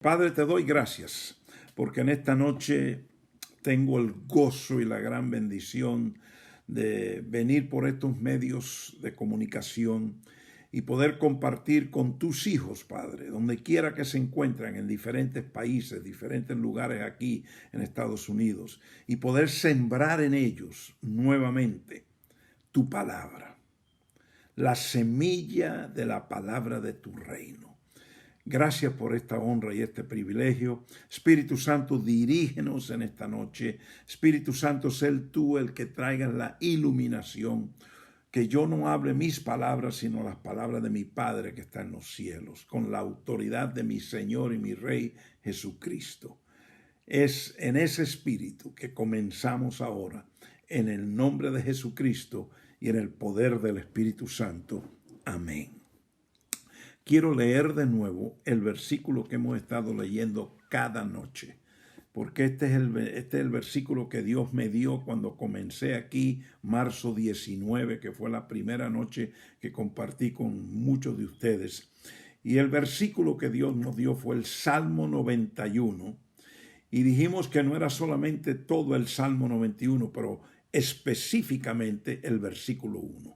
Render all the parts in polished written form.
Padre, te doy gracias porque en esta noche tengo el gozo y la gran bendición de venir por estos medios de comunicación y poder compartir con tus hijos, Padre, donde quiera que se encuentren, en diferentes países, diferentes lugares aquí en Estados Unidos, y poder sembrar en ellos nuevamente tu palabra, la semilla de la palabra de tu reino. Gracias por esta honra y este privilegio. Espíritu Santo, dirígenos en esta noche. Espíritu Santo, sé tú el que traiga la iluminación. Que yo no hable mis palabras, sino las palabras de mi Padre que está en los cielos, con la autoridad de mi Señor y mi Rey Jesucristo. Es en ese espíritu que comenzamos ahora, en el nombre de Jesucristo y en el poder del Espíritu Santo. Amén. Quiero leer de nuevo el versículo que hemos estado leyendo cada noche, porque este es el versículo que Dios me dio cuando comencé aquí, marzo 19, que fue la primera noche que compartí con muchos de ustedes. Y el versículo que Dios nos dio fue el Salmo 91, y dijimos que no era solamente todo el Salmo 91, pero específicamente el versículo 1.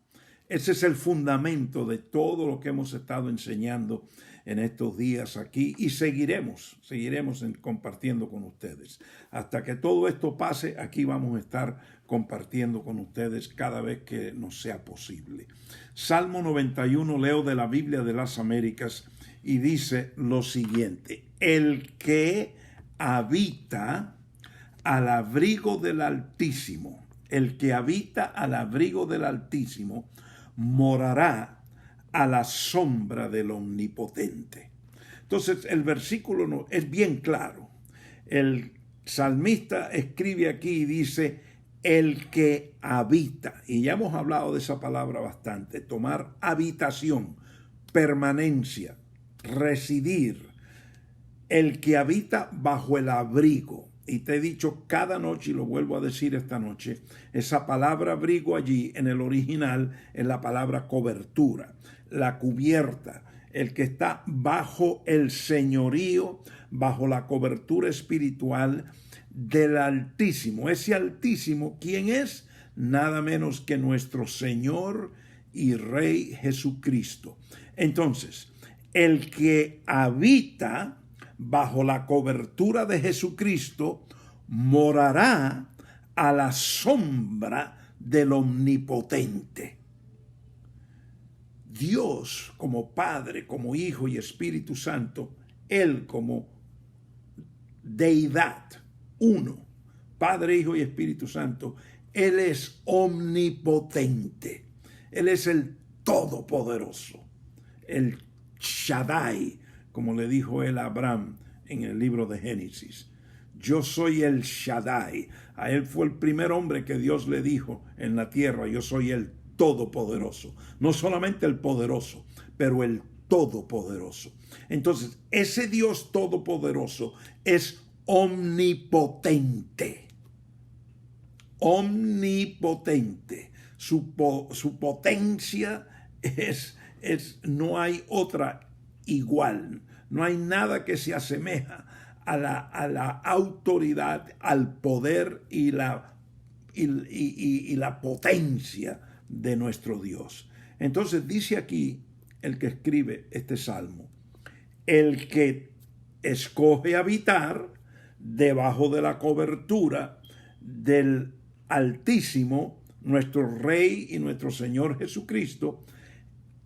Ese es el fundamento de todo lo que hemos estado enseñando en estos días aquí y seguiremos compartiendo con ustedes. Hasta que todo esto pase, aquí vamos a estar compartiendo con ustedes cada vez que nos sea posible. Salmo 91, leo de la Biblia de las Américas y dice lo siguiente: el que habita al abrigo del Altísimo, el que habita al abrigo del Altísimo, morará a la sombra del Omnipotente. Entonces el versículo es bien claro. El salmista escribe aquí y dice el que habita, y ya hemos hablado de esa palabra bastante, tomar habitación, permanencia, residir, el que habita bajo el abrigo. Y te he dicho cada noche, y lo vuelvo a decir esta noche, esa palabra abrigo allí en el original es la palabra cobertura, la cubierta, el que está bajo el señorío, bajo la cobertura espiritual del Altísimo. Ese Altísimo, ¿quién es? Nada menos que nuestro Señor y Rey Jesucristo. Entonces, el que habita bajo la cobertura de Jesucristo morará a la sombra del Omnipotente. Dios como Padre, como Hijo y Espíritu Santo, Él como deidad, uno, Padre, Hijo y Espíritu Santo, Él es omnipotente. Él es el Todopoderoso, el Shaddai, como le dijo él a Abraham en el libro de Génesis. Yo soy el Shaddai. A él fue el primer hombre que Dios le dijo en la tierra: yo soy el Todopoderoso. No solamente el poderoso, pero el Todopoderoso. Entonces, ese Dios Todopoderoso es omnipotente. Omnipotente. Su potencia no hay otra igual. No hay nada que se asemeja a la autoridad, al poder y la potencia de nuestro Dios. Entonces dice aquí el que escribe este salmo: el que escoge habitar debajo de la cobertura del Altísimo, nuestro Rey y nuestro Señor Jesucristo,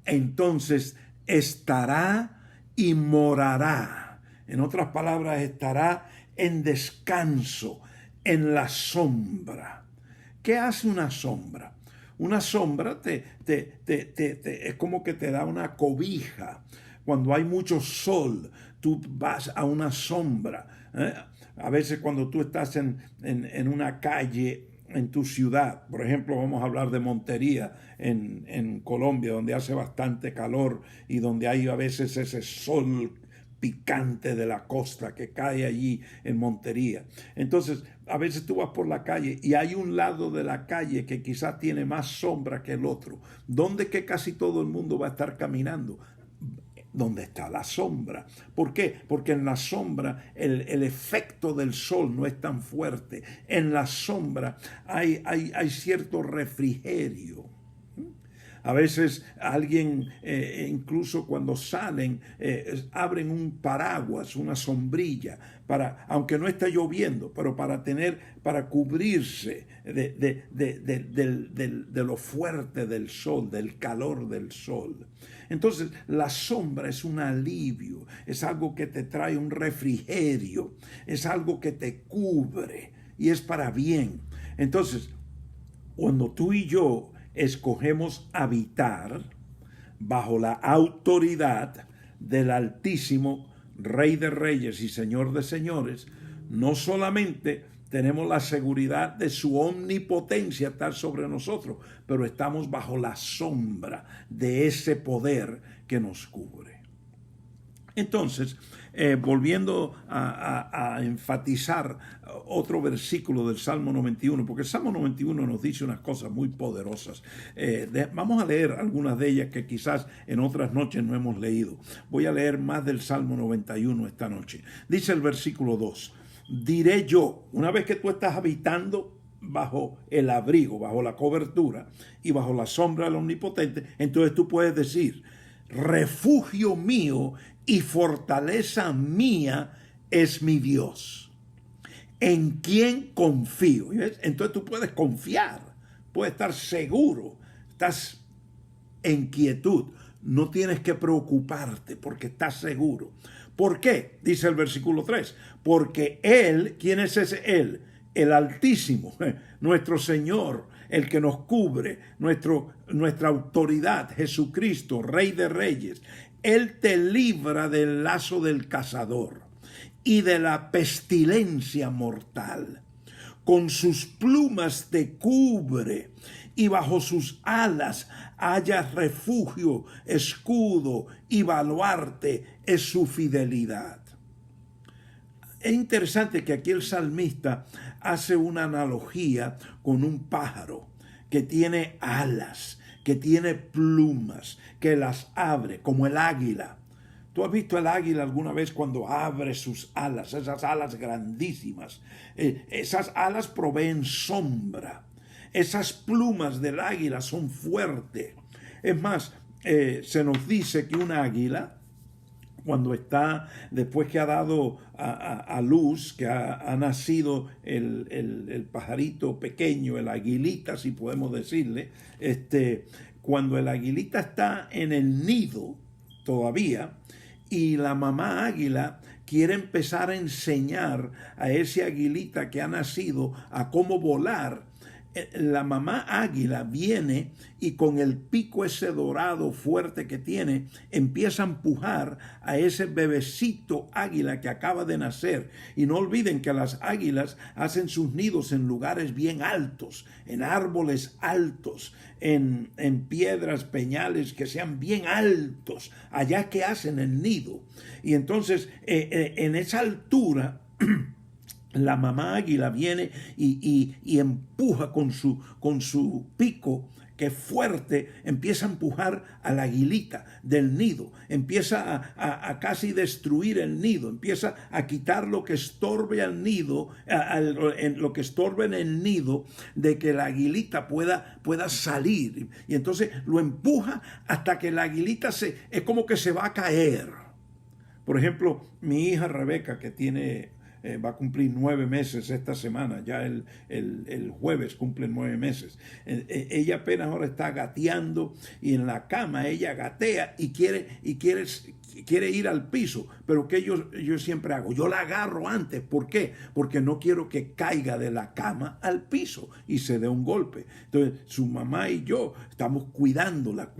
entonces estará y morará. En otras palabras, estará en descanso, en la sombra. ¿Qué hace una sombra? Una sombra es como que te da una cobija. Cuando hay mucho sol, tú vas a una sombra. A veces cuando tú estás en una calle en tu ciudad, por ejemplo, vamos a hablar de Montería en Colombia, donde hace bastante calor y donde hay a veces ese sol picante de la costa que cae allí en Montería. Entonces, a veces tú vas por la calle y hay un lado de la calle que quizás tiene más sombra que el otro, donde que casi todo el mundo va a estar caminando donde está la sombra. ¿Por qué? Porque en la sombra el efecto del sol no es tan fuerte. En la sombra hay cierto refrigerio. A veces alguien, incluso cuando salen, abren un paraguas, una sombrilla, aunque no está lloviendo, pero para cubrirse de lo fuerte del sol, del calor del sol. Entonces, la sombra es un alivio, es algo que te trae un refrigerio, es algo que te cubre y es para bien. Entonces, cuando tú y yo escogemos habitar bajo la autoridad del Altísimo, Rey de Reyes y Señor de Señores, no solamente tenemos la seguridad de su omnipotencia estar sobre nosotros, pero estamos bajo la sombra de ese poder que nos cubre. Entonces, volviendo a enfatizar otro versículo del Salmo 91, porque el Salmo 91 nos dice unas cosas muy poderosas. Vamos a leer algunas de ellas que quizás en otras noches no hemos leído. Voy a leer más del Salmo 91 esta noche. Dice el versículo 2, diré yo, una vez que tú estás habitando bajo el abrigo, bajo la cobertura y bajo la sombra del Omnipotente, entonces tú puedes decir, refugio mío y fortaleza mía es mi Dios, en quien confío. Entonces tú puedes confiar, puedes estar seguro, estás en quietud, no tienes que preocuparte porque estás seguro. ¿Por qué? Dice el versículo 3, porque Él, ¿quién es ese Él? El Altísimo, nuestro Señor, el que nos cubre, nuestra autoridad, Jesucristo, Rey de Reyes. Él te libra del lazo del cazador y de la pestilencia mortal. Con sus plumas te cubre y bajo sus alas hallas refugio, escudo y baluarte es su fidelidad. Es interesante que aquí el salmista hace una analogía con un pájaro que tiene alas, que tiene plumas, que las abre, como el águila. ¿Tú has visto el águila alguna vez cuando abre sus alas, esas alas grandísimas? Esas alas proveen sombra. Esas plumas del águila son fuertes. Es más, se nos dice que un águila, cuando está, después que ha dado a luz, que ha nacido el pajarito pequeño, el aguilita, si podemos decirle, cuando el aguilita está en el nido todavía, y la mamá águila quiere empezar a enseñar a ese aguilita que ha nacido a cómo volar, la mamá águila viene y con el pico ese dorado fuerte que tiene, empieza a empujar a ese bebecito águila que acaba de nacer. Y no olviden que las águilas hacen sus nidos en lugares bien altos, en árboles altos, en piedras, peñales que sean bien altos. Allá que hacen el nido. Y entonces en esa altura la mamá águila viene y empuja con su pico, que es fuerte, empieza a empujar a la aguilita del nido, empieza a casi destruir el nido, empieza a quitar lo que estorbe al nido, lo que estorbe en el nido, de que la aguilita pueda salir. Y entonces lo empuja hasta que la aguilita es como que se va a caer. Por ejemplo, mi hija Rebeca, que tiene... va a cumplir 9 meses esta semana, ya el jueves cumple 9 meses. Ella apenas ahora está gateando y en la cama ella gatea y quiere ir al piso, pero que yo siempre hago, yo la agarro antes. ¿Por qué? Porque no quiero que caiga de la cama al piso y se dé un golpe. Entonces su mamá y yo estamos cuidándola,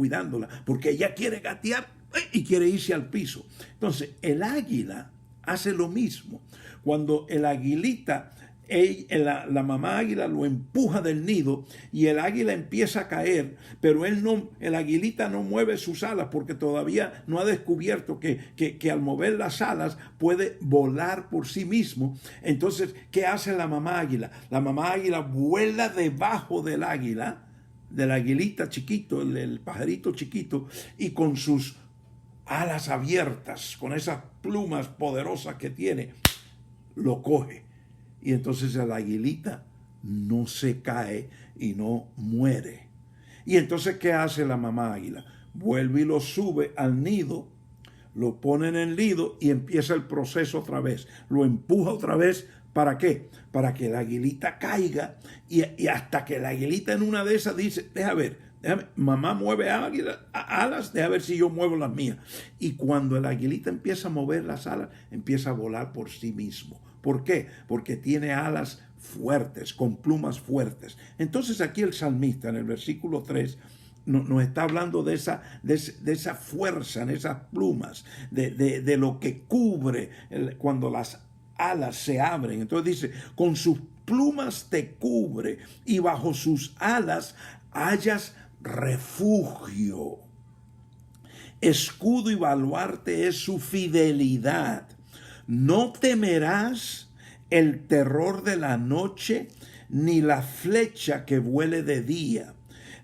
porque ella quiere gatear y quiere irse al piso. Entonces el águila hace lo mismo. Cuando el aguilita, la mamá águila lo empuja del nido y el águila empieza a caer, pero el aguilita no mueve sus alas porque todavía no ha descubierto que al mover las alas puede volar por sí mismo. Entonces, ¿qué hace la mamá águila? La mamá águila vuela debajo del águila, del aguilita chiquito, el pajarito chiquito, y con sus alas abiertas, con esas plumas poderosas que tiene, lo coge. Y entonces la aguilita no se cae y no muere. Y entonces, ¿qué hace la mamá águila? Vuelve y lo sube al nido, lo pone en el nido y empieza el proceso otra vez. Lo empuja otra vez. ¿Para qué? Para que la aguilita caiga y hasta que la aguilita en una de esas dice, déjame, mamá mueve alas, déjame ver si yo muevo las mías. Y cuando la aguilita empieza a mover las alas, empieza a volar por sí mismo. ¿Por qué? Porque tiene alas fuertes, con plumas fuertes. Entonces aquí el salmista en el versículo 3 nos está hablando de esa fuerza en esas plumas, de lo que cubre cuando las alas se abren. Entonces dice, con sus plumas te cubre y bajo sus alas hallas refugio. Escudo y baluarte es su fidelidad. No temerás el terror de la noche, ni la flecha que vuele de día,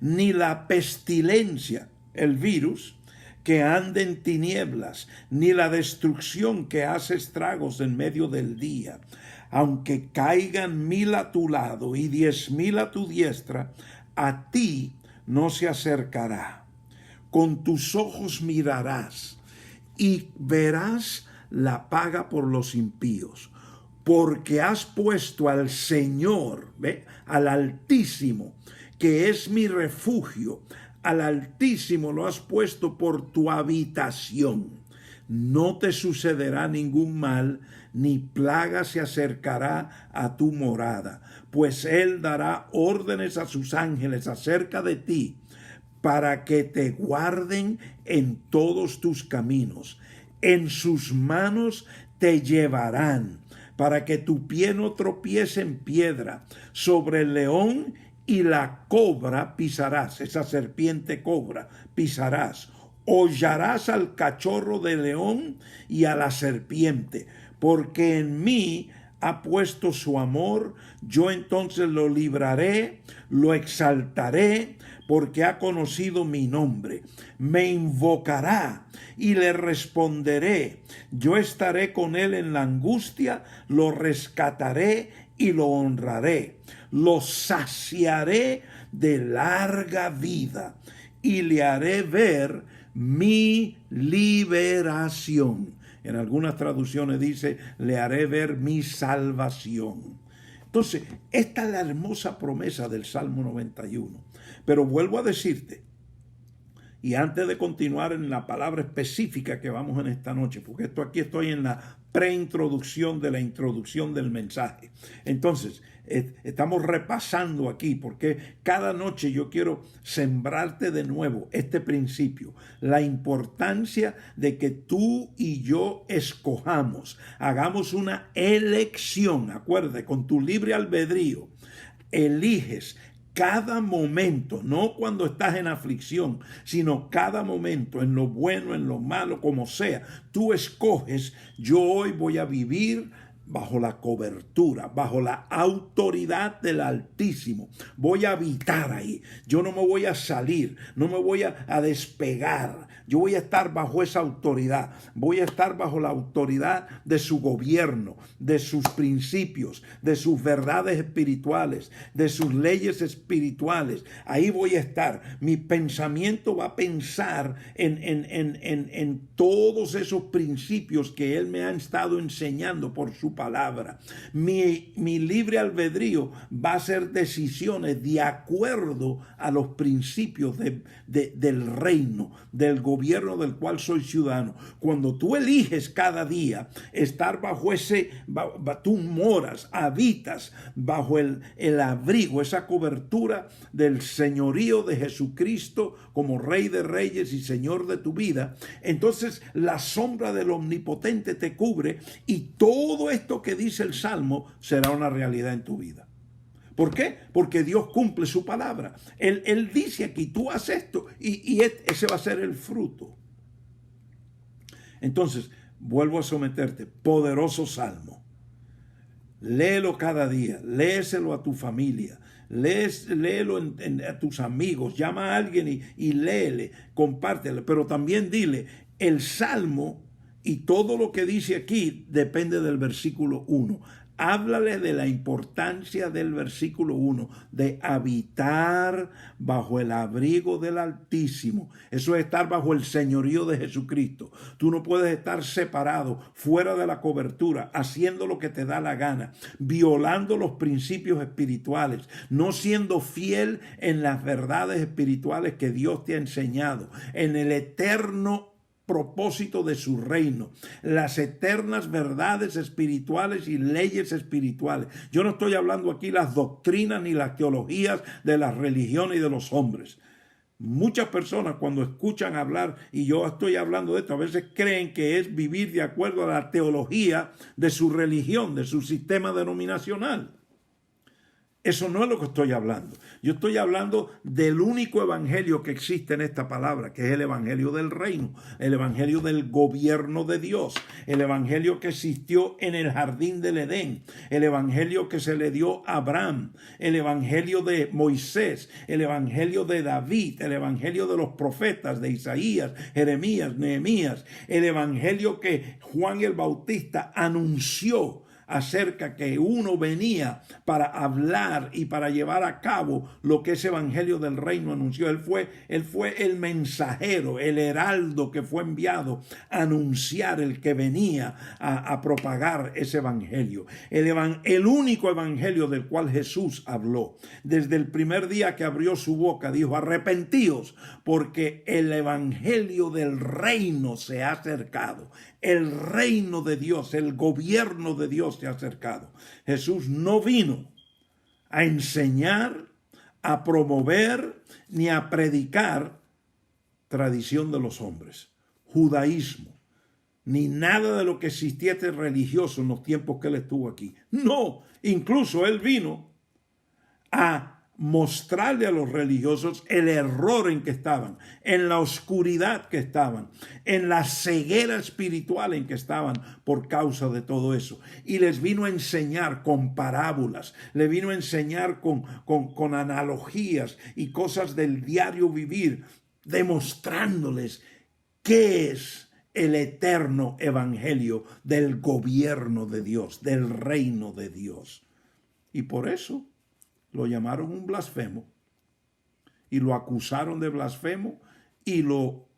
ni la pestilencia, el virus, que ande en tinieblas, ni la destrucción que hace estragos en medio del día. Aunque caigan 1000 a tu lado y 10,000 a tu diestra, a ti no se acercará. Con tus ojos mirarás y verás la paga por los impíos, porque has puesto al Señor, al Altísimo, que es mi refugio, al Altísimo lo has puesto por tu habitación. No te sucederá ningún mal, ni plaga se acercará a tu morada, pues Él dará órdenes a sus ángeles acerca de ti, para que te guarden en todos tus caminos. En sus manos te llevarán, para que tu pie no tropiece en piedra. Sobre el león y la cobra pisarás, esa serpiente cobra pisarás. Hollarás al cachorro de león y a la serpiente, porque en mí ha puesto su amor. Yo entonces lo libraré, lo exaltaré, porque ha conocido mi nombre. Me invocará y le responderé. Yo estaré con él en la angustia, lo rescataré y lo honraré. Lo saciaré de larga vida y le haré ver mi liberación. En algunas traducciones dice, le haré ver mi salvación. Entonces, esta es la hermosa promesa del Salmo 91. Pero vuelvo a decirte, y antes de continuar en la palabra específica que vamos en esta noche, porque aquí estoy en la preintroducción de la introducción del mensaje. Entonces, estamos repasando aquí, porque cada noche yo quiero sembrarte de nuevo este principio, la importancia de que tú y yo escojamos, hagamos una elección, acuérdate, con tu libre albedrío, eliges cada momento, no cuando estás en aflicción, sino cada momento, en lo bueno, en lo malo, como sea, tú escoges, yo hoy voy a vivir bajo la cobertura, bajo la autoridad del Altísimo. Voy a habitar ahí. Yo no me voy a salir, no me voy a despegar. Yo voy a estar bajo esa autoridad. Voy a estar bajo la autoridad de su gobierno, de sus principios, de sus verdades espirituales, de sus leyes espirituales. Ahí voy a estar. Mi pensamiento va a pensar en todos esos principios que Él me ha estado enseñando por su palabra. Mi libre albedrío va a hacer decisiones de acuerdo a los principios del reino, del gobierno del cual soy ciudadano. Cuando tú eliges cada día estar bajo tú moras, habitas bajo el abrigo, esa cobertura del señorío de Jesucristo como Rey de Reyes y Señor de tu vida, entonces la sombra del Omnipotente te cubre y todo esto que dice el Salmo será una realidad en tu vida. ¿Por qué? Porque Dios cumple su palabra. Él dice aquí, tú haces esto y ese va a ser el fruto. Entonces, vuelvo a someterte, poderoso Salmo. Léelo cada día, léeselo a tu familia, léelo a tus amigos, llama a alguien y léele, compártelo, pero también dile, el Salmo y todo lo que dice aquí depende del versículo 1. Háblale de la importancia del versículo 1, de habitar bajo el abrigo del Altísimo. Eso es estar bajo el señorío de Jesucristo. Tú no puedes estar separado, fuera de la cobertura, haciendo lo que te da la gana, violando los principios espirituales, no siendo fiel en las verdades espirituales que Dios te ha enseñado, en el eterno propósito de su reino, las eternas verdades espirituales y leyes espirituales. Yo no estoy hablando aquí las doctrinas ni las teologías de las religiones y de los hombres. Muchas personas cuando escuchan hablar, y yo estoy hablando de esto, a veces creen que es vivir de acuerdo a la teología de su religión, de su sistema denominacional. Eso no es lo que estoy hablando. Yo estoy hablando del único evangelio que existe en esta palabra, que es el evangelio del reino, el evangelio del gobierno de Dios, el evangelio que existió en el jardín del Edén, el evangelio que se le dio a Abraham, el evangelio de Moisés, el evangelio de David, el evangelio de los profetas, de Isaías, Jeremías, Nehemías, el evangelio que Juan el Bautista anunció acerca que uno venía para hablar y para llevar a cabo lo que ese evangelio del reino anunció. Él fue el mensajero, el heraldo que fue enviado a anunciar el que venía a propagar ese evangelio. El único evangelio del cual Jesús habló. Desde el primer día que abrió su boca dijo: arrepentíos, porque el evangelio del reino se ha acercado. El reino de Dios, el gobierno de Dios se ha acercado. Jesús no vino a enseñar, a promover, ni a predicar tradición de los hombres, judaísmo, ni nada de lo que existiese religioso en los tiempos que él estuvo aquí. No, incluso él vino a mostrarle a los religiosos el error en que estaban, en la oscuridad que estaban, en la ceguera espiritual en que estaban por causa de todo eso. Y les vino a enseñar con parábolas, le vino a enseñar con analogías y cosas del diario vivir, demostrándoles qué es el eterno evangelio del gobierno de Dios, del reino de Dios. Y por eso lo llamaron un blasfemo y lo acusaron de blasfemo y lo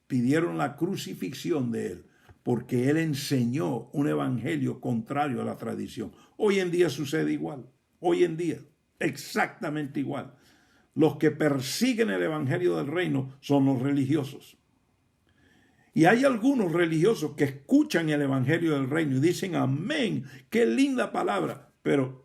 pidieron la crucifixión de él, porque él enseñó un evangelio contrario a la tradición. Hoy en día sucede igual, hoy en día, exactamente igual. Los que persiguen el evangelio del reino son los religiosos. Y hay algunos religiosos que escuchan el evangelio del reino y dicen amén, qué linda palabra, pero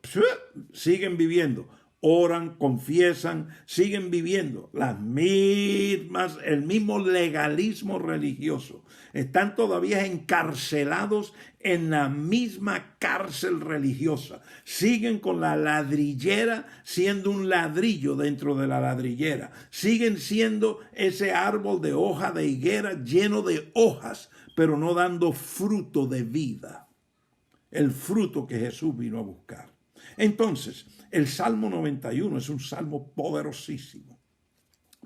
siguen viviendo, oran, confiesan, siguen viviendo el mismo legalismo religioso. Están todavía encarcelados en la misma cárcel religiosa. Siguen con la ladrillera siendo un ladrillo dentro de la ladrillera. Siguen siendo ese árbol de hoja de higuera lleno de hojas, pero no dando fruto de vida. El fruto que Jesús vino a buscar. Entonces, el Salmo 91 es un salmo poderosísimo.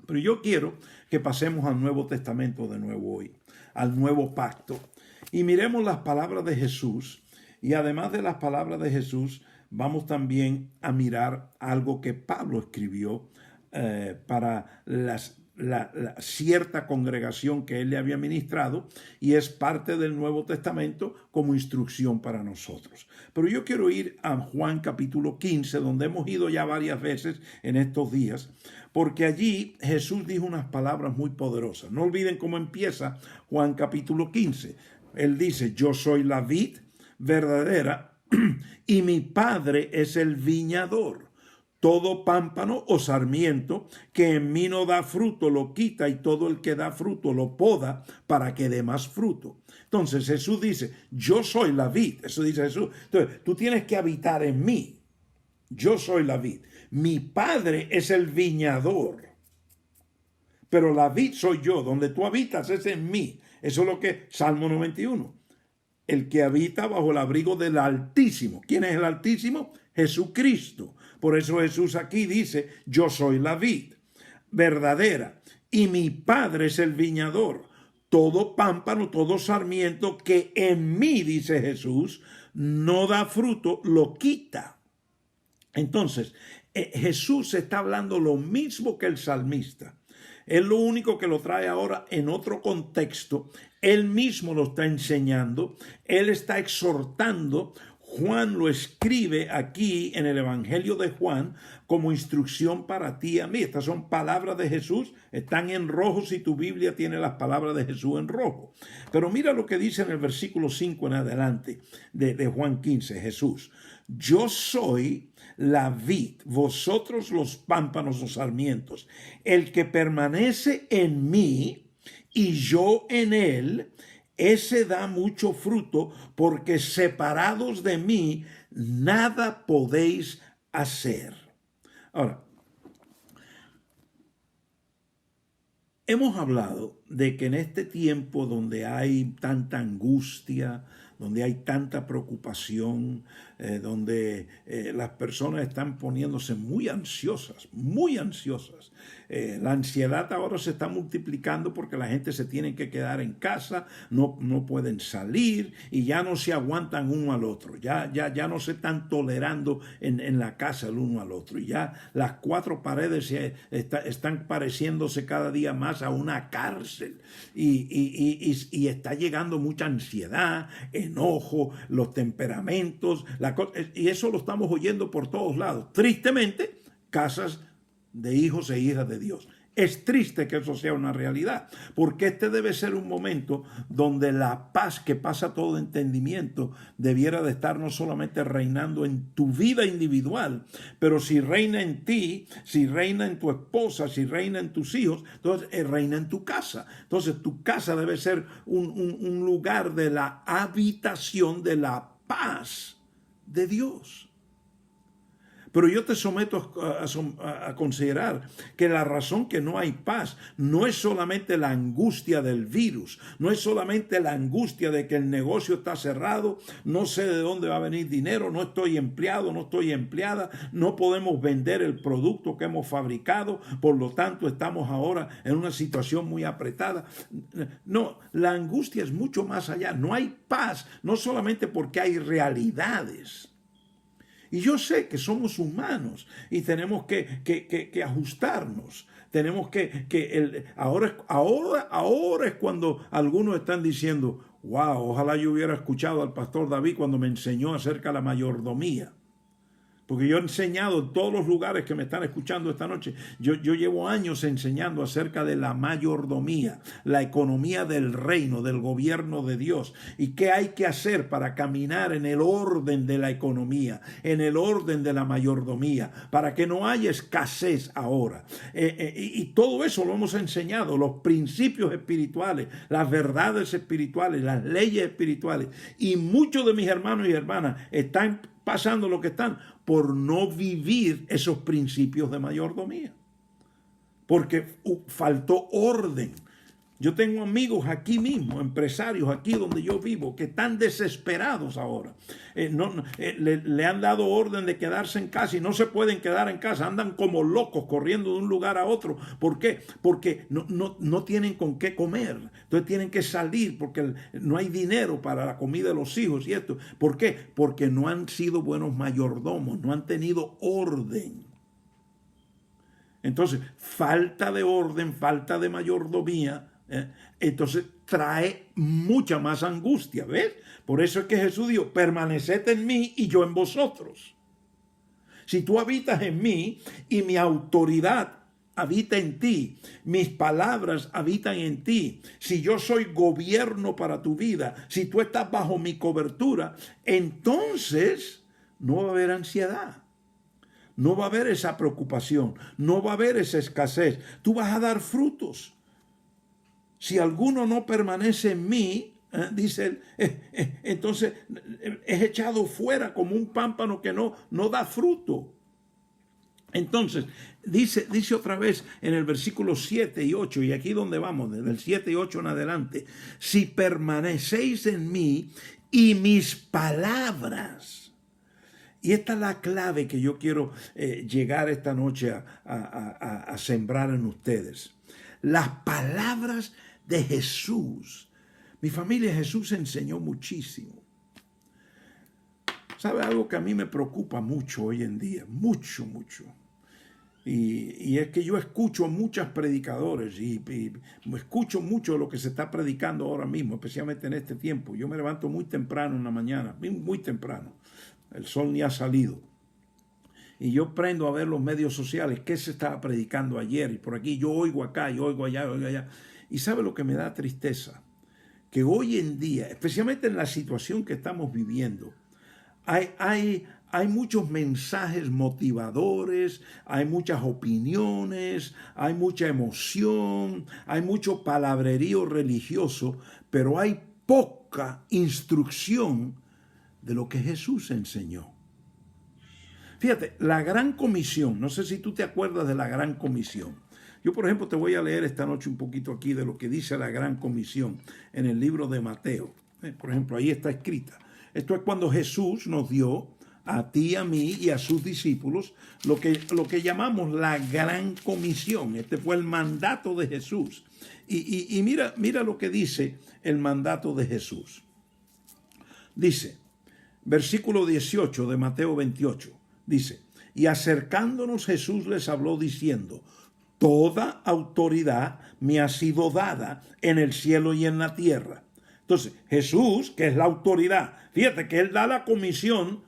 Pero yo quiero que pasemos al Nuevo Testamento de nuevo hoy, al Nuevo Pacto, y miremos las palabras de Jesús. Y además de las palabras de Jesús, vamos también a mirar algo que Pablo escribió para la cierta congregación que él le había ministrado, y es parte del Nuevo Testamento como instrucción para nosotros. Pero yo quiero ir a Juan capítulo 15, donde hemos ido ya varias veces en estos días, porque allí Jesús dijo unas palabras muy poderosas. No olviden cómo empieza Juan capítulo 15. Él dice: yo soy la vid verdadera y mi Padre es el viñador. Todo pámpano o sarmiento que en mí no da fruto lo quita, y todo el que da fruto lo poda para que dé más fruto. Entonces Jesús dice: yo soy la vid. Eso dice Jesús. Entonces tú tienes que habitar en mí. Yo soy la vid. Mi Padre es el viñador. Pero la vid soy yo. Donde tú habitas es en mí. Eso es lo que Salmo 91. El que habita bajo el abrigo del Altísimo. ¿Quién es el Altísimo? Jesucristo. Por eso Jesús aquí dice: yo soy la vid verdadera y mi Padre es el viñador. todo pámpano, todo sarmiento que en mí, dice Jesús, no da fruto, lo quita. Entonces, Jesús está hablando lo mismo que el salmista. Es lo único que lo trae ahora en otro contexto. Él mismo lo está enseñando. Él está exhortando. Juan lo escribe aquí en el Evangelio de Juan como instrucción para ti y a mí. Estas son palabras de Jesús, están en rojo si tu Biblia tiene las palabras de Jesús en rojo. Pero mira lo que dice en el versículo 5 en adelante de Juan 15, Jesús. Yo soy la vid, vosotros los pámpanos o sarmientos. El que permanece en mí y yo en él, ese da mucho fruto, porque separados de mí nada podéis hacer. Ahora, hemos hablado de que en este tiempo donde hay tanta angustia, donde hay tanta preocupación, donde las personas están poniéndose muy ansiosas, muy ansiosas. La ansiedad ahora se está multiplicando porque la gente se tiene que quedar en casa, no pueden salir y ya no se aguantan uno al otro, ya no se están tolerando en la casa el uno al otro, y ya las cuatro paredes están pareciéndose cada día más a una cárcel y está llegando mucha ansiedad, enojo, los temperamentos, y eso lo estamos oyendo por todos lados. Tristemente, casas de hijos e hijas de Dios. Es triste que eso sea una realidad, porque este debe ser un momento donde la paz que pasa todo entendimiento debiera de estar no solamente reinando en tu vida individual, pero si reina en ti, si reina en tu esposa, si reina en tus hijos, entonces reina en tu casa. Entonces tu casa debe ser un lugar de la habitación de la paz de Dios. Pero yo te someto a considerar que la razón que no hay paz no es solamente la angustia del virus, no es solamente la angustia de que el negocio está cerrado, no sé de dónde va a venir dinero, no estoy empleado, no estoy empleada, no podemos vender el producto que hemos fabricado, por lo tanto estamos ahora en una situación muy apretada. No, la angustia es mucho más allá. No hay paz, no solamente porque hay realidades. Y yo sé que somos humanos y tenemos que ajustarnos. Tenemos ahora es cuando algunos están diciendo, wow, ojalá yo hubiera escuchado al pastor David cuando me enseñó acerca de la mayordomía. Porque yo he enseñado en todos los lugares que me están escuchando esta noche. Yo llevo años enseñando acerca de la mayordomía, la economía del reino, del gobierno de Dios. Y qué hay que hacer para caminar en el orden de la economía, en el orden de la mayordomía, para que no haya escasez ahora. Y todo eso lo hemos enseñado, los principios espirituales, las verdades espirituales, las leyes espirituales. Y muchos de mis hermanos y hermanas están pasando lo que están por no vivir esos principios de mayordomía, porque faltó orden. Yo tengo amigos aquí mismo, empresarios aquí donde yo vivo, que están desesperados ahora. Le han dado orden de quedarse en casa y no se pueden quedar en casa. Andan como locos corriendo de un lugar a otro. ¿Por qué? Porque no tienen con qué comer. Entonces tienen que salir porque no hay dinero para la comida de los hijos y esto. ¿Por qué? Porque no han sido buenos mayordomos, no han tenido orden. Entonces, falta de orden, falta de mayordomía, entonces trae mucha más angustia, ¿ves? Por eso es que Jesús dijo, permaneced en mí y yo en vosotros. Si tú habitas en mí y mi autoridad habita en ti, mis palabras habitan en ti, si yo soy gobierno para tu vida, si tú estás bajo mi cobertura, entonces no va a haber ansiedad. No va a haber esa preocupación, no va a haber esa escasez. Tú vas a dar frutos. Si alguno no permanece en mí, dice él, entonces es echado fuera como un pámpano que no da fruto. Entonces, dice otra vez en el versículo 7 y 8, y aquí donde vamos, desde el 7 y 8 en adelante, si permanecéis en mí y mis palabras. Y esta es la clave que yo quiero llegar esta noche a sembrar en ustedes. Las palabras de Jesús. Mi familia, Jesús enseñó muchísimo. ¿Sabe algo que a mí me preocupa mucho hoy en día? Mucho, mucho. Y es que yo escucho a muchos predicadores y escucho mucho lo que se está predicando ahora mismo, especialmente en este tiempo. Yo me levanto muy temprano en la mañana, muy temprano. El sol ni ha salido. Y yo prendo a ver los medios sociales, qué se estaba predicando ayer. Y por aquí yo oigo acá, yo oigo allá, oigo allá. Y ¿sabe lo que me da tristeza? Que hoy en día, especialmente en la situación que estamos viviendo, hay muchos mensajes motivadores, hay muchas opiniones, hay mucha emoción, hay mucho palabrerío religioso, pero hay poca instrucción de lo que Jesús enseñó. Fíjate, la Gran Comisión, no sé si tú te acuerdas de la Gran Comisión. Yo, por ejemplo, te voy a leer esta noche un poquito aquí de lo que dice la Gran Comisión en el libro de Mateo. Por ejemplo, ahí está escrita. Esto es cuando Jesús nos dio a ti, a mí y a sus discípulos lo que llamamos la Gran Comisión. Este fue el mandato de Jesús. Y mira lo que dice el mandato de Jesús. Dice, versículo 18 de Mateo 28, dice, y acercándonos Jesús les habló diciendo, toda autoridad me ha sido dada en el cielo y en la tierra. Entonces, Jesús, que es la autoridad, fíjate que Él da la comisión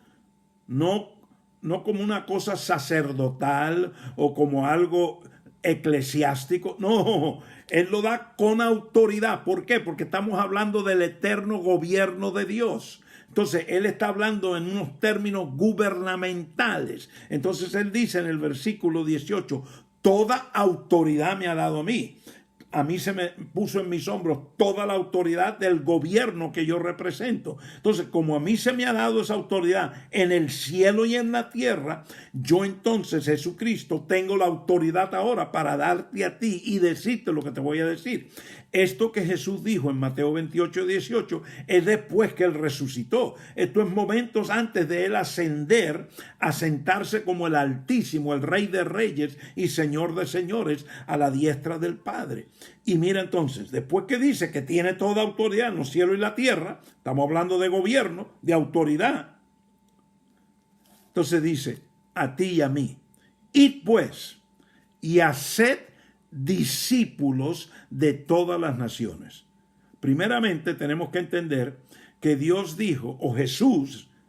no como una cosa sacerdotal o como algo eclesiástico, no, Él lo da con autoridad. ¿Por qué? Porque estamos hablando del eterno gobierno de Dios. Entonces, Él está hablando en unos términos gubernamentales. Entonces, Él dice en el versículo 18, toda autoridad me ha dado a mí. A mí se me puso en mis hombros toda la autoridad del gobierno que yo represento. Entonces, como a mí se me ha dado esa autoridad en el cielo y en la tierra, yo entonces, Jesucristo, tengo la autoridad ahora para darte a ti y decirte lo que te voy a decir. Esto que Jesús dijo en Mateo 28, 18 es después que Él resucitó. Esto es momentos antes de Él ascender a sentarse como el Altísimo, el Rey de Reyes y Señor de Señores a la diestra del Padre. Y mira entonces, después que dice que tiene toda autoridad en los cielos y la tierra, estamos hablando de gobierno, de autoridad. Entonces dice, a ti y a mí, id pues y haced discípulos de todas las naciones. Primeramente tenemos que entender que Dios dijo, o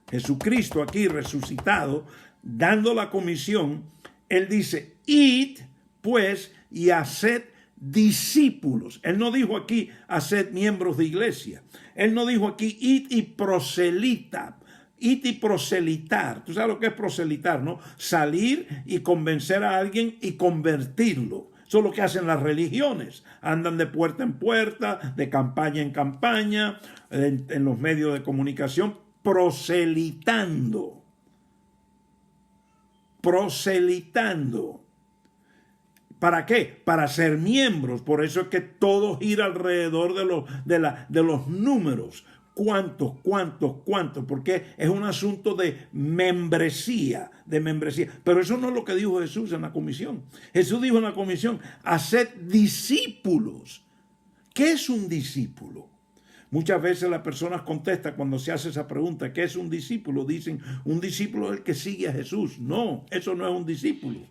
Jesucristo aquí resucitado, dando la comisión, Él dice, id pues y haced discípulos. Él no dijo aquí, haced miembros de iglesia. Él no dijo aquí, id y proselita. Id y proselitar. ¿Tú sabes lo que es proselitar, no? Salir y convencer a alguien y convertirlo. Eso es lo que hacen las religiones. Andan de puerta en puerta, de campaña en campaña, en los medios de comunicación, proselitando. Proselitando. ¿Para qué? Para ser miembros. Por eso es que todo gira alrededor de los números. ¿Cuántos? Porque es un asunto de membresía. Pero eso no es lo que dijo Jesús en la comisión. Jesús dijo en la comisión, haced discípulos. ¿Qué es un discípulo? Muchas veces las personas contestan cuando se hace esa pregunta, ¿qué es un discípulo? Dicen, un discípulo es el que sigue a Jesús. No, eso no es un discípulo.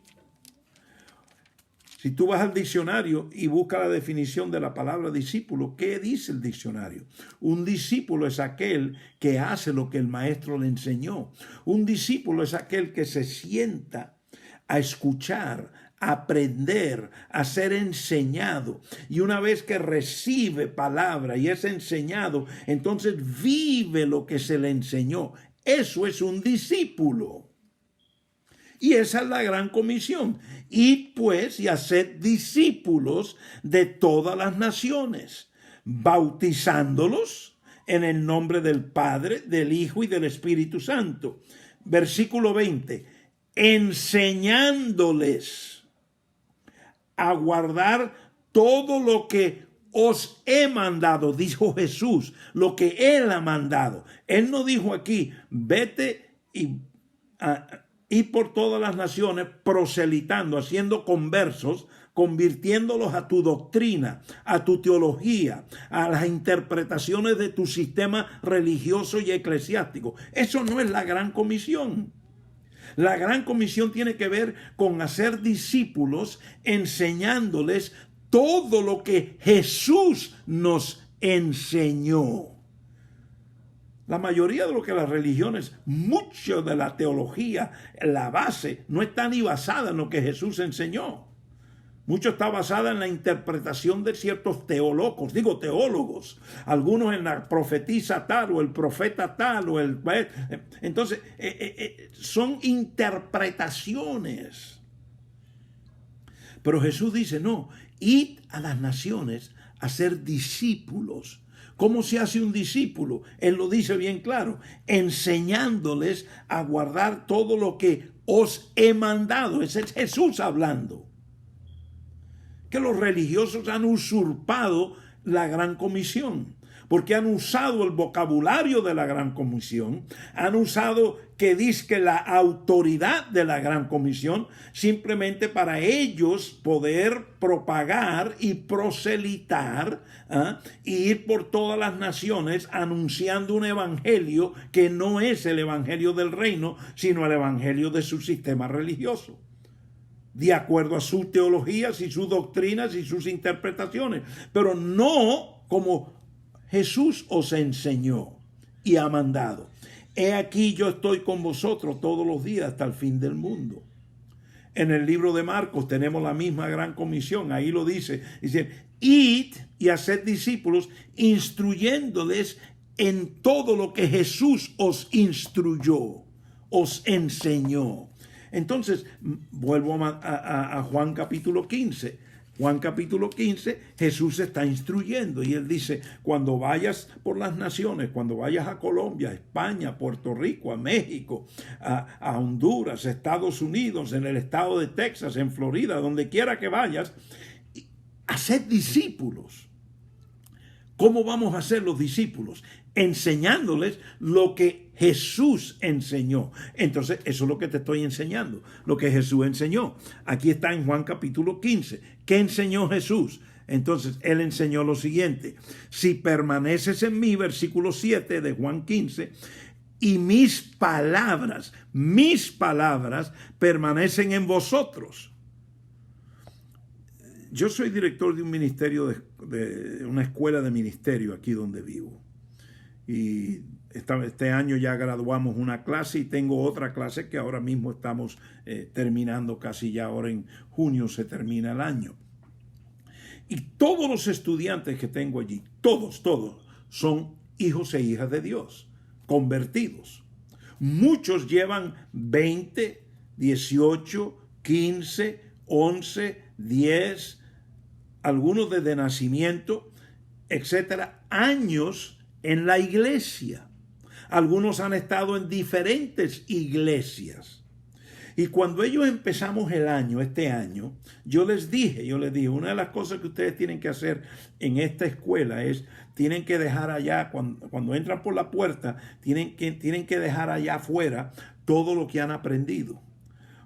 Si tú vas al diccionario y buscas la definición de la palabra discípulo, ¿qué dice el diccionario? Un discípulo es aquel que hace lo que el maestro le enseñó. Un discípulo es aquel que se sienta a escuchar, a aprender, a ser enseñado. Y una vez que recibe palabra y es enseñado, entonces vive lo que se le enseñó. Eso es un discípulo. Y esa es la gran comisión. Id pues y haced discípulos de todas las naciones, bautizándolos en el nombre del Padre, del Hijo y del Espíritu Santo. Versículo 20. Enseñándoles a guardar todo lo que os he mandado, dijo Jesús, lo que Él ha mandado. Él no dijo aquí, vete y por todas las naciones proselitando, haciendo conversos convirtiéndolos a tu doctrina, a tu teología, a las interpretaciones de tu sistema religioso y eclesiástico. Eso no es la gran comisión. La gran comisión tiene que ver con hacer discípulos, enseñándoles todo lo que Jesús nos enseñó. La mayoría de lo que las religiones, mucho de la teología, la base, no está ni basada en lo que Jesús enseñó. Mucho está basada en la interpretación de ciertos teólogos, algunos en la profetisa tal o el profeta tal o el... Entonces, son interpretaciones. Pero Jesús dice, no, id a las naciones a ser discípulos. ¿Cómo se hace un discípulo? Él lo dice bien claro, enseñándoles a guardar todo lo que os he mandado. Ese es Jesús hablando. Que los religiosos han usurpado la gran comisión, porque han usado el vocabulario de la gran comisión, han usado que dizque la autoridad de la gran comisión simplemente para ellos poder propagar y proselitar y ir por todas las naciones anunciando un evangelio que no es el evangelio del reino, sino el evangelio de su sistema religioso, de acuerdo a sus teologías y sus doctrinas y sus interpretaciones, pero no como Jesús os enseñó y ha mandado. He aquí yo estoy con vosotros todos los días hasta el fin del mundo. En el libro de Marcos tenemos la misma gran comisión. Ahí lo dice, id y haced discípulos, instruyéndoles en todo lo que Jesús os instruyó, os enseñó. Entonces, vuelvo a Juan capítulo 15. Juan capítulo 15, Jesús está instruyendo y él dice, cuando vayas por las naciones, cuando vayas a Colombia, a España, a Puerto Rico, a México, a Honduras, a Estados Unidos, en el estado de Texas, en Florida, donde quiera que vayas, haced discípulos. ¿Cómo vamos a hacer los discípulos? Enseñándoles lo que Jesús enseñó. Entonces, eso es lo que te estoy enseñando, lo que Jesús enseñó. Aquí está en Juan capítulo 15. ¿Qué enseñó Jesús? Entonces, él enseñó lo siguiente. Si permaneces en mí, versículo 7 de Juan 15, y mis palabras permanecen en vosotros. Yo soy director de un ministerio, de una escuela de ministerio aquí donde vivo. Y este año ya graduamos una clase y tengo otra clase que ahora mismo estamos terminando casi ya. Ahora en junio se termina el año. Y todos los estudiantes que tengo allí, todos son hijos e hijas de Dios, convertidos. Muchos llevan 20, 18, 15, 11, 10, algunos desde nacimiento, etcétera, años en la iglesia. Algunos han estado en diferentes iglesias. Y cuando ellos empezamos este año, yo les dije, una de las cosas que ustedes tienen que hacer en esta escuela es, tienen que dejar allá, cuando entran por la puerta, tienen que dejar allá afuera todo lo que han aprendido.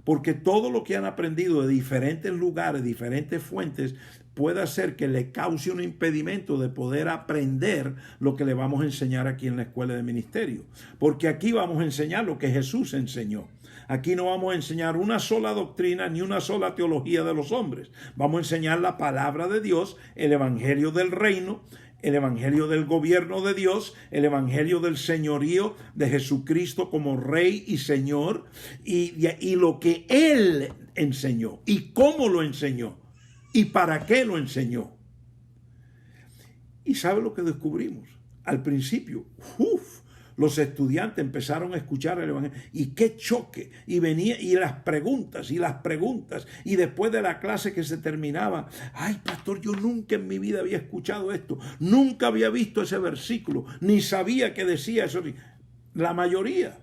Porque todo lo que han aprendido de diferentes lugares, diferentes fuentes, puede hacer que le cause un impedimento de poder aprender lo que le vamos a enseñar aquí en la escuela de ministerio. Porque aquí vamos a enseñar lo que Jesús enseñó. Aquí no vamos a enseñar una sola doctrina ni una sola teología de los hombres. Vamos a enseñar la palabra de Dios, el evangelio del reino, el evangelio del gobierno de Dios, el evangelio del señorío de Jesucristo como Rey y Señor, y lo que Él enseñó, y cómo lo enseñó, y para qué lo enseñó. ¿Y sabe lo que descubrimos? Al principio, los estudiantes empezaron a escuchar el evangelio, y qué choque, y las preguntas, y después de la clase que se terminaba, ay pastor, yo nunca en mi vida había escuchado esto, nunca había visto ese versículo, ni sabía que decía eso. La mayoría,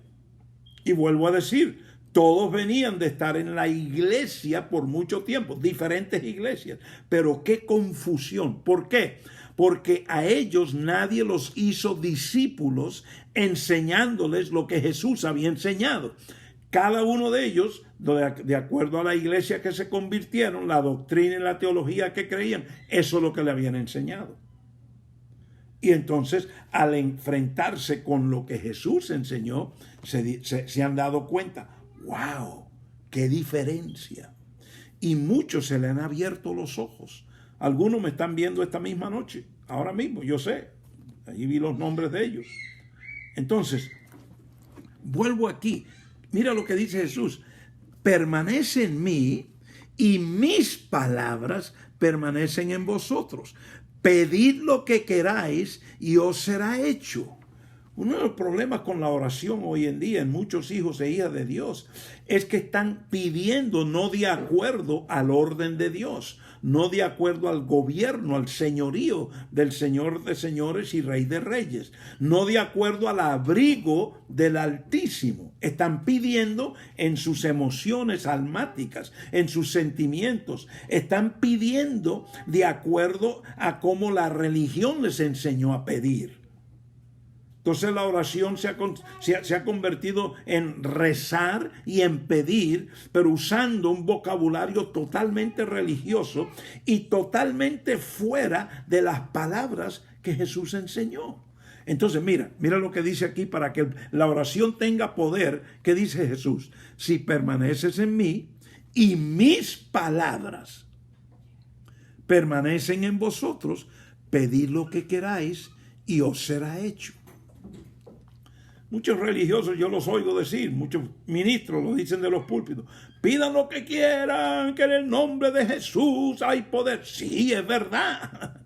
y vuelvo a decir, todos venían de estar en la iglesia por mucho tiempo, diferentes iglesias, pero qué confusión. ¿Por qué? Porque a ellos nadie los hizo discípulos enseñándoles lo que Jesús había enseñado. Cada uno de ellos, de acuerdo a la iglesia que se convirtieron, la doctrina y la teología que creían, eso es lo que le habían enseñado. Y entonces, al enfrentarse con lo que Jesús enseñó, se han dado cuenta, ¡wow! ¡Qué diferencia! Y muchos se le han abierto los ojos. Algunos me están viendo esta misma noche, ahora mismo, yo sé. Allí vi los nombres de ellos. Entonces, vuelvo aquí. Mira lo que dice Jesús. Permanece en mí y mis palabras permanecen en vosotros. Pedid lo que queráis y os será hecho. Uno de los problemas con la oración hoy en día en muchos hijos e hijas de Dios es que están pidiendo no de acuerdo al orden de Dios, no de acuerdo al gobierno, al señorío del Señor de señores y Rey de reyes, no de acuerdo al abrigo del Altísimo. Están pidiendo en sus emociones almáticas, en sus sentimientos. Están pidiendo de acuerdo a cómo la religión les enseñó a pedir. Entonces la oración se ha convertido en rezar y en pedir, pero usando un vocabulario totalmente religioso y totalmente fuera de las palabras que Jesús enseñó. Entonces mira lo que dice aquí para que la oración tenga poder. ¿Qué dice Jesús? Si permaneces en mí y mis palabras permanecen en vosotros, pedid lo que queráis y os será hecho. Muchos religiosos, yo los oigo decir, muchos ministros lo dicen de los púlpitos, pidan lo que quieran, que en el nombre de Jesús hay poder. Sí, es verdad.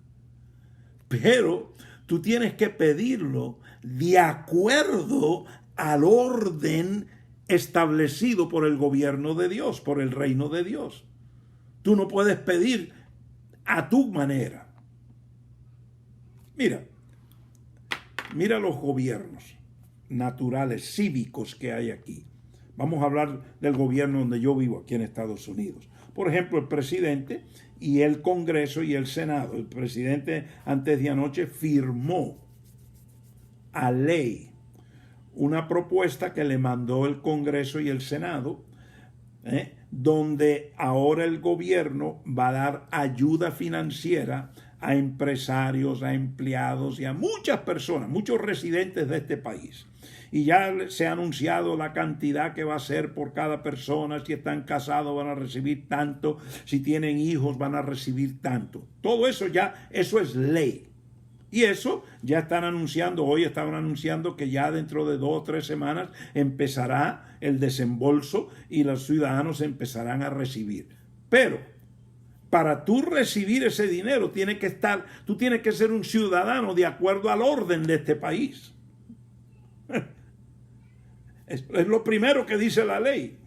Pero tú tienes que pedirlo de acuerdo al orden establecido por el gobierno de Dios, por el reino de Dios. Tú no puedes pedir a tu manera. Mira los gobiernos naturales, cívicos que hay aquí. Vamos a hablar del gobierno donde yo vivo, aquí en Estados Unidos. Por ejemplo, el presidente y el Congreso y el Senado. El presidente antes de anoche firmó a ley una propuesta que le mandó el Congreso y el Senado, donde ahora el gobierno va a dar ayuda financiera a empresarios, a empleados y a muchas personas, muchos residentes de este país. Y ya se ha anunciado la cantidad que va a ser por cada persona. Si están casados van a recibir tanto, si tienen hijos van a recibir tanto. Todo eso eso es ley. Y eso ya están anunciando, hoy estaban anunciando que ya dentro de 2 o 3 semanas empezará el desembolso y los ciudadanos empezarán a recibir. Pero para tú recibir ese dinero tú tienes que ser un ciudadano de acuerdo al orden de este país. Es lo primero que dice la ley.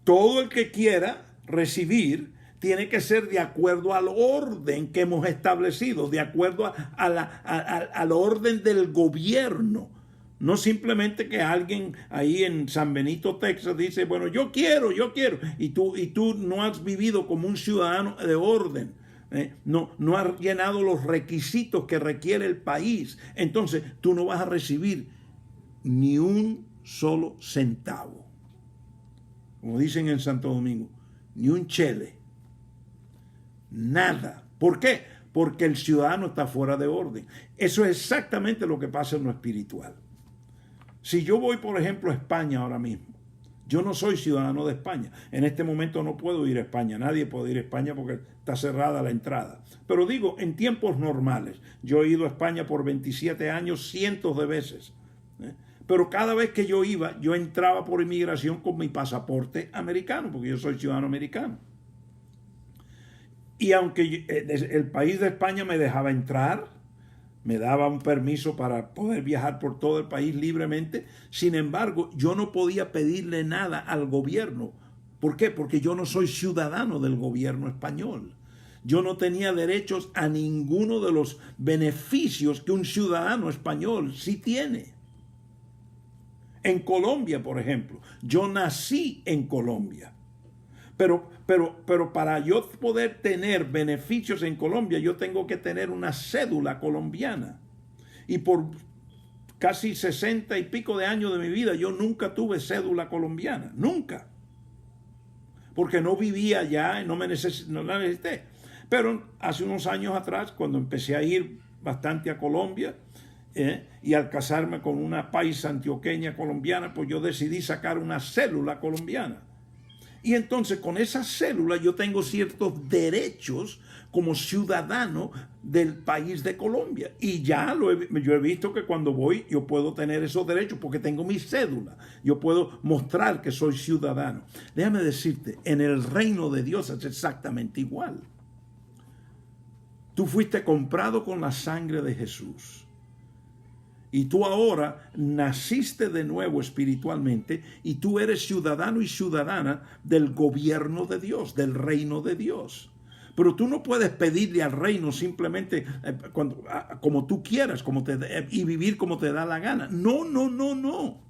Todo el que quiera recibir tiene que ser de acuerdo al orden que hemos establecido, de acuerdo al orden del gobierno. No simplemente que alguien ahí en San Benito, Texas, dice, bueno, yo quiero, y tú no has vivido como un ciudadano de orden. No has llenado los requisitos que requiere el país. Entonces, tú no vas a recibir ni un solo centavo. Como dicen en Santo Domingo, ni un chele. Nada. ¿Por qué? Porque el ciudadano está fuera de orden. Eso es exactamente lo que pasa en lo espiritual. Si yo voy, por ejemplo, a España ahora mismo, yo no soy ciudadano de España. En este momento no puedo ir a España. Nadie puede ir a España porque está cerrada la entrada. Pero digo, en tiempos normales, yo he ido a España por 27 años, cientos de veces. Pero cada vez que yo iba, yo entraba por inmigración con mi pasaporte americano, porque yo soy ciudadano americano. Y aunque el país de España me dejaba entrar, me daba un permiso para poder viajar por todo el país libremente, sin embargo, yo no podía pedirle nada al gobierno. ¿Por qué? Porque yo no soy ciudadano del gobierno español. Yo no tenía derechos a ninguno de los beneficios que un ciudadano español sí tiene. En Colombia, por ejemplo, yo nací en Colombia. Pero para yo poder tener beneficios en Colombia, yo tengo que tener una cédula colombiana. Y por casi 60 y pico de años de mi vida, yo nunca tuve cédula colombiana, nunca. Porque no vivía allá y no la necesité. Pero hace unos años atrás, cuando empecé a ir bastante a Colombia, y al casarme con una paisa antioqueña colombiana, pues yo decidí sacar una cédula colombiana. Y entonces con esa célula yo tengo ciertos derechos como ciudadano del país de Colombia. Y ya yo he visto que cuando voy yo puedo tener esos derechos porque tengo mi cédula. Yo puedo mostrar que soy ciudadano. Déjame decirte, en el reino de Dios es exactamente igual. Tú fuiste comprado con la sangre de Jesús. Y tú ahora naciste de nuevo espiritualmente y tú eres ciudadano y ciudadana del gobierno de Dios, del reino de Dios. Pero tú no puedes pedirle al reino simplemente como tú quieras y vivir como te da la gana. No, no, no, no.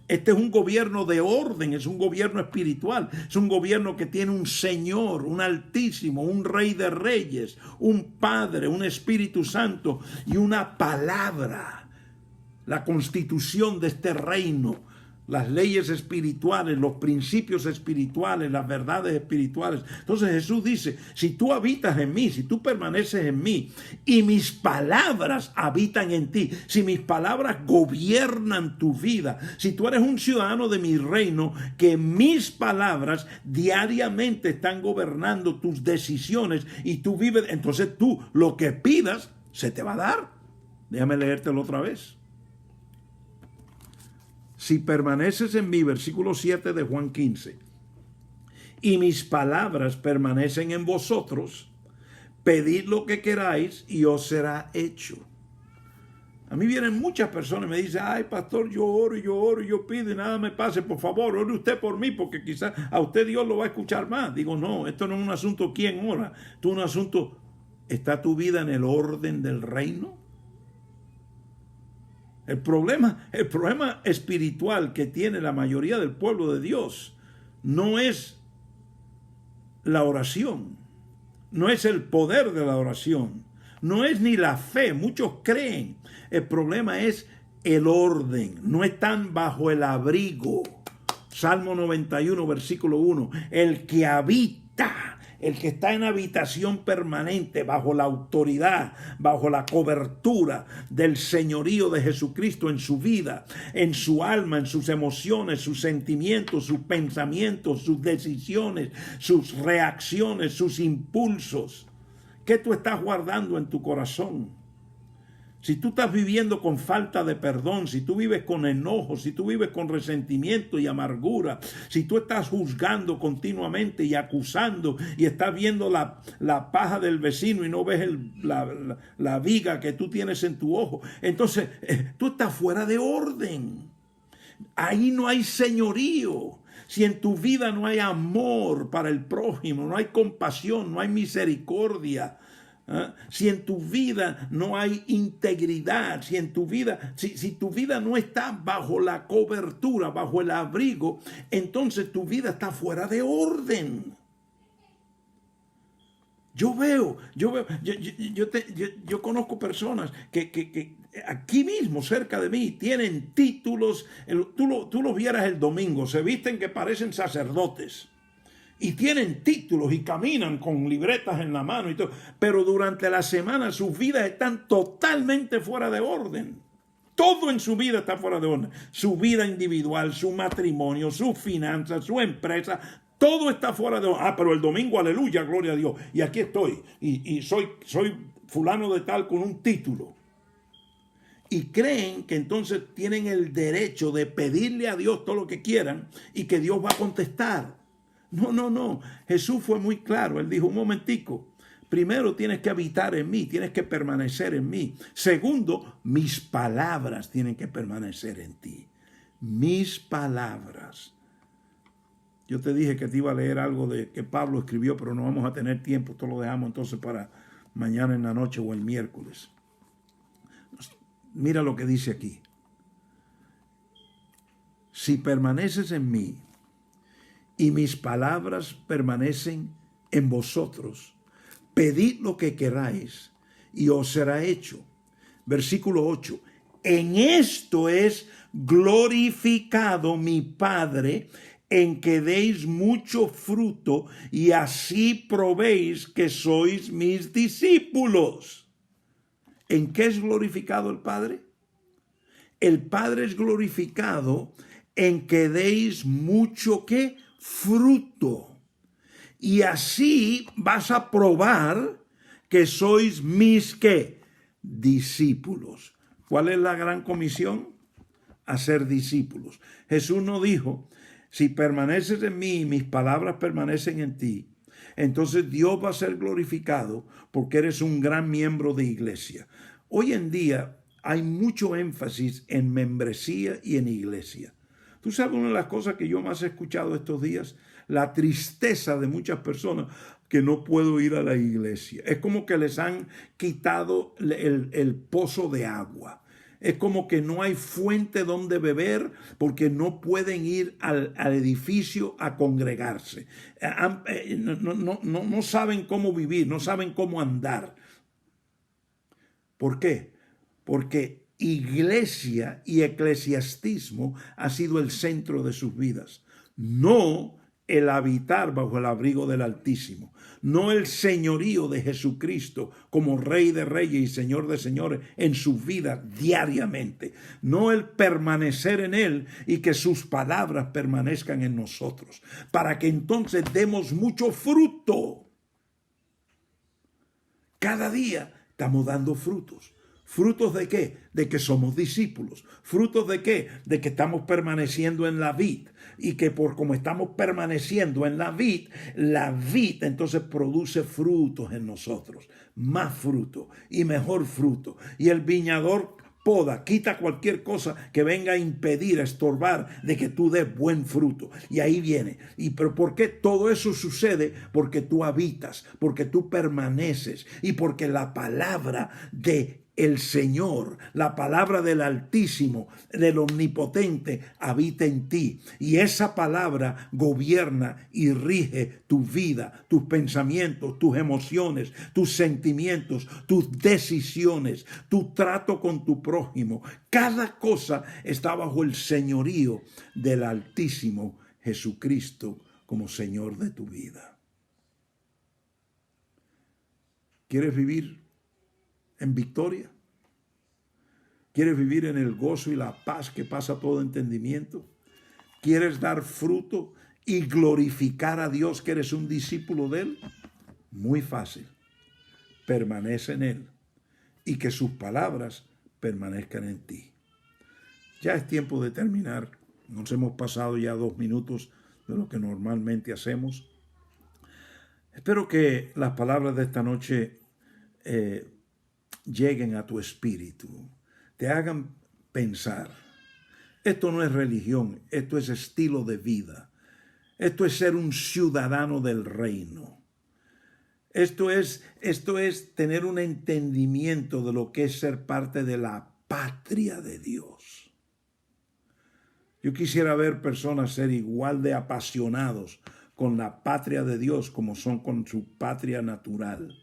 Este es un gobierno de orden, es un gobierno espiritual, es un gobierno que tiene un Señor, un Altísimo, un Rey de Reyes, un Padre, un Espíritu Santo y una palabra. La constitución de este reino, las leyes espirituales, los principios espirituales, las verdades espirituales. Entonces Jesús dice, si tú habitas en mí, si tú permaneces en mí y mis palabras habitan en ti, si mis palabras gobiernan tu vida, si tú eres un ciudadano de mi reino, que mis palabras diariamente están gobernando tus decisiones y tú vives, entonces tú lo que pidas se te va a dar. Déjame leértelo otra vez. Si permaneces en mí, versículo 7 de Juan 15, y mis palabras permanecen en vosotros, pedid lo que queráis y os será hecho. A mí vienen muchas personas y me dicen, ay pastor, yo oro y yo pido y nada me pase, por favor, ore usted por mí porque quizás a usted Dios lo va a escuchar más. Digo, no, esto no es un asunto quién ora, esto es un asunto, ¿está tu vida en el orden del reino? El problema espiritual que tiene la mayoría del pueblo de Dios no es la oración, no es el poder de la oración, no es ni la fe. Muchos creen. El problema es el orden. No están bajo el abrigo. Salmo 91, versículo 1. El que habita, el que está en habitación permanente bajo la autoridad, bajo la cobertura del señorío de Jesucristo en su vida, en su alma, en sus emociones, sus sentimientos, sus pensamientos, sus decisiones, sus reacciones, sus impulsos. ¿Qué tú estás guardando en tu corazón? Si tú estás viviendo con falta de perdón, si tú vives con enojo, si tú vives con resentimiento y amargura, si tú estás juzgando continuamente y acusando y estás viendo la paja del vecino y no ves la viga que tú tienes en tu ojo, entonces tú estás fuera de orden. Ahí no hay señorío. Si en tu vida no hay amor para el prójimo, no hay compasión, no hay misericordia, si en tu vida no hay integridad, si tu vida no está bajo la cobertura, bajo el abrigo, entonces tu vida está fuera de orden. Yo conozco personas que aquí mismo, cerca de mí, tienen títulos. Tú los vieras el domingo, se visten que parecen sacerdotes. Y tienen títulos y caminan con libretas en la mano y todo. Pero durante la semana sus vidas están totalmente fuera de orden. Todo en su vida está fuera de orden. Su vida individual, su matrimonio, sus finanzas, su empresa, todo está fuera de orden. Pero el domingo, aleluya, gloria a Dios. Y aquí estoy. Y soy fulano de tal con un título. Y creen que entonces tienen el derecho de pedirle a Dios todo lo que quieran y que Dios va a contestar. No. Jesús fue muy claro. Él dijo, un momentico. Primero tienes que habitar en mí, tienes que permanecer en mí. Segundo, mis palabras tienen que permanecer en ti. Mis palabras. Yo te dije que te iba a leer algo de que Pablo escribió, pero no vamos a tener tiempo. Esto lo dejamos entonces para mañana en la noche o el miércoles. Mira lo que dice aquí. Si permaneces en mí y mis palabras permanecen en vosotros, pedid lo que queráis y os será hecho. Versículo 8. en esto es glorificado mi Padre, en que deis mucho fruto y así probéis que sois mis discípulos. ¿En qué es glorificado el Padre? El Padre es glorificado en que deis mucho ¿qué? Fruto. Y así vas a probar que sois mis ¿qué? Discípulos. ¿Cuál es la gran comisión? Hacer discípulos. Jesús no dijo, si permaneces en mí y mis palabras permanecen en ti, entonces Dios va a ser glorificado porque eres un gran miembro de iglesia. Hoy en día hay mucho énfasis en membresía y en iglesia. Tú sabes, una de las cosas que yo más he escuchado estos días, la tristeza de muchas personas que no puedo ir a la iglesia. Es como que les han quitado el pozo de agua. Es como que no hay fuente donde beber porque no pueden ir al edificio a congregarse. No saben cómo vivir, no saben cómo andar. ¿Por qué? Porque iglesia y eclesiastismo ha sido el centro de sus vidas. No el habitar bajo el abrigo del Altísimo, no el señorío de Jesucristo como Rey de Reyes y Señor de Señores en su vida diariamente, no el permanecer en Él y que sus palabras permanezcan en nosotros, para que entonces demos mucho fruto. Cada día estamos dando frutos. ¿Frutos de qué? De que somos discípulos. ¿Frutos de qué? De que estamos permaneciendo en la vid. Y que por como estamos permaneciendo en la vid entonces produce frutos en nosotros. Más fruto y mejor fruto. Y el viñador poda, quita cualquier cosa que venga a impedir, a estorbar de que tú des buen fruto. Y ahí viene. Pero ¿por qué todo eso sucede? Porque tú habitas, porque tú permaneces y porque la palabra de el Señor, la palabra del Altísimo, del Omnipotente, habita en ti. Y esa palabra gobierna y rige tu vida, tus pensamientos, tus emociones, tus sentimientos, tus decisiones, tu trato con tu prójimo. Cada cosa está bajo el señorío del Altísimo Jesucristo como Señor de tu vida. ¿Quieres vivir en victoria? ¿Quieres vivir en el gozo y la paz que pasa todo entendimiento? ¿Quieres dar fruto y glorificar a Dios que eres un discípulo de Él? Muy fácil. Permanece en Él y que sus palabras permanezcan en ti. Ya es tiempo de terminar. Nos hemos pasado ya 2 minutos de lo que normalmente hacemos. Espero que las palabras de esta noche lleguen a tu espíritu, te hagan pensar. Esto no es religión, esto es estilo de vida. Esto es ser un ciudadano del reino. Esto es tener un entendimiento de lo que es ser parte de la patria de Dios. Yo quisiera ver personas ser igual de apasionados con la patria de Dios como son con su patria natural.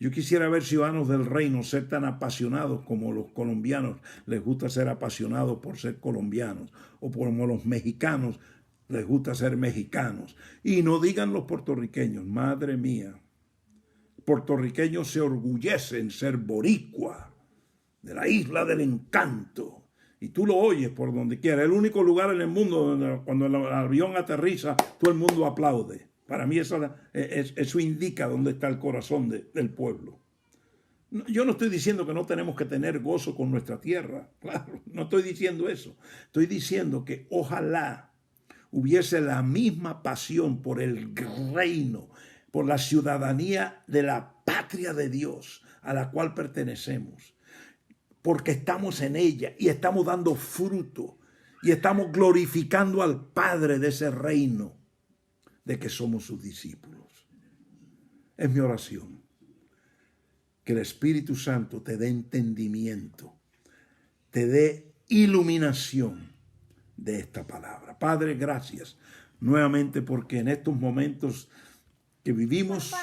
Yo quisiera ver ciudadanos del reino ser tan apasionados como los colombianos les gusta ser apasionados por ser colombianos, o como los mexicanos les gusta ser mexicanos. Y no digan los puertorriqueños, madre mía, puertorriqueños se orgullecen en ser boricua, de la isla del encanto. Y tú lo oyes por donde quiera. El único lugar en el mundo donde cuando el avión aterriza, todo el mundo aplaude. Para mí eso indica dónde está el corazón del pueblo. Yo no estoy diciendo que no tenemos que tener gozo con nuestra tierra. Claro, no estoy diciendo eso. Estoy diciendo que ojalá hubiese la misma pasión por el reino, por la ciudadanía de la patria de Dios a la cual pertenecemos. Porque estamos en ella y estamos dando fruto y estamos glorificando al Padre de ese reino, de que somos sus discípulos. Es mi oración que el Espíritu Santo te dé entendimiento, te dé iluminación de esta palabra. Padre, gracias nuevamente porque en estos momentos que vivimos,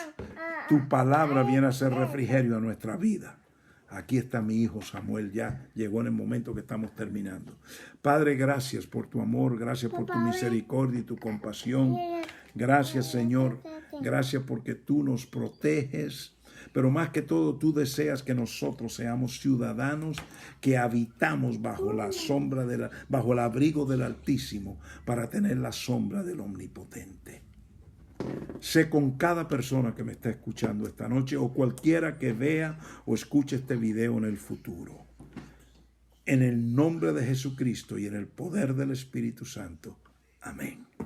tu palabra viene a ser refrigerio a nuestra vida. Aquí está mi hijo Samuel, ya llegó en el momento que estamos terminando. Padre, gracias por tu amor, gracias por tu misericordia y tu compasión. Gracias, Señor, gracias porque tú nos proteges. Pero más que todo, tú deseas que nosotros seamos ciudadanos que habitamos bajo la sombra bajo el abrigo del Altísimo para tener la sombra del Omnipotente. Sé con cada persona que me está escuchando esta noche o cualquiera que vea o escuche este video en el futuro. En el nombre de Jesucristo y en el poder del Espíritu Santo. Amén.